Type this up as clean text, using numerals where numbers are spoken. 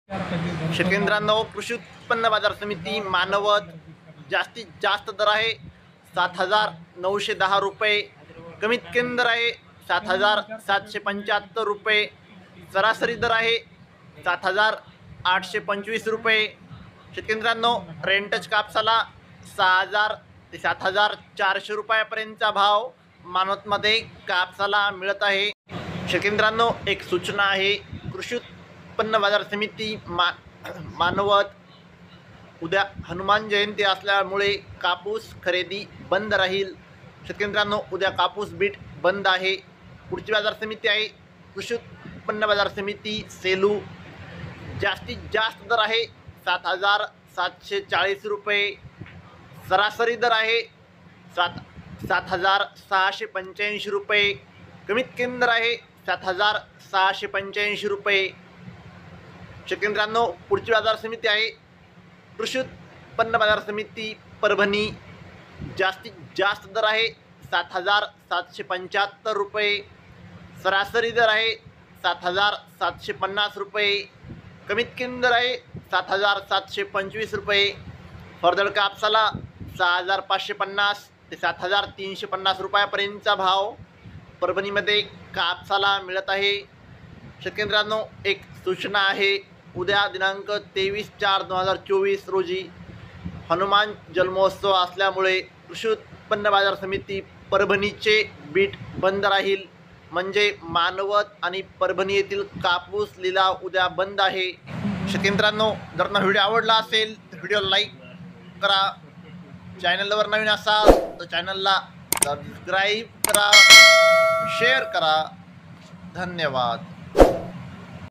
शेतकऱ्यांनो, कृषी उत्पन्न बाजार समिती मानवत जास्तीत जास्त दर आहे 7,910 रुपये, कमीत कमी दर आहे 7,775 रुपये, सरासरी दर आहे 7,825 रुपये। शेतकऱ्यांनो, रेंटच कापसाला 6,000 ते 7,400 रुपयापर्यंतचा भाव मानवतमध्ये कापसाला मिळत आहे। शेतकऱ्यांनो, एक सूचना आहे, कृषी उत्पन्न बाजार समिती मानवत उद्या हनुमान जयंती असल्यामुळे कापूस खरेदी बंद राहील। शेतकऱ्यांनो, उद्या कापूस बीट बंद आहे। पुढची बाजार समिती आहे कृषी उत्पन्न बाजार समिती सेलू, जास्तीत जास्त दर आहे 7,740 रुपये, सरासरी दर आहे 7,685 रुपये, कमीत कमी दर आहे 7,685 रुपये। शेतकऱ्यांनो, पुढची बाजार समिती आहे कृषी उत्पन्न बाजार समिती परभणी, जास्तीत जास्त दर आहे 7,775 रुपये, सरासरी दर आहे 7,750 रुपये, कमीत कमी दर आहे 7,725 रुपये। फरदड कापसाला 6,550 ते 7,350 रुपयापर्यंतचा भाव परभणीमध्ये कापसाला मिळत आहे। शेतकऱ्यांनो, एक सूचना आहे, उद्या दिनांक 23/4/2024 रोजी हनुमान जन्मोत्सव असल्यामुळे कृषी उत्पन्न बाजार समिती परभणीचे बीट बंद राहील, म्हणजे मानवत आणि परभणी येथील कापूस लिलाव उद्या बंद आहे। शेतकऱ्यांनो, जर व्हिडिओ आवडला असेल तर व्हिडिओ लाईक करा, चॅनलवर नवीन असाल तर चॅनलला सबस्क्राईब करा, शेअर करा। धन्यवाद।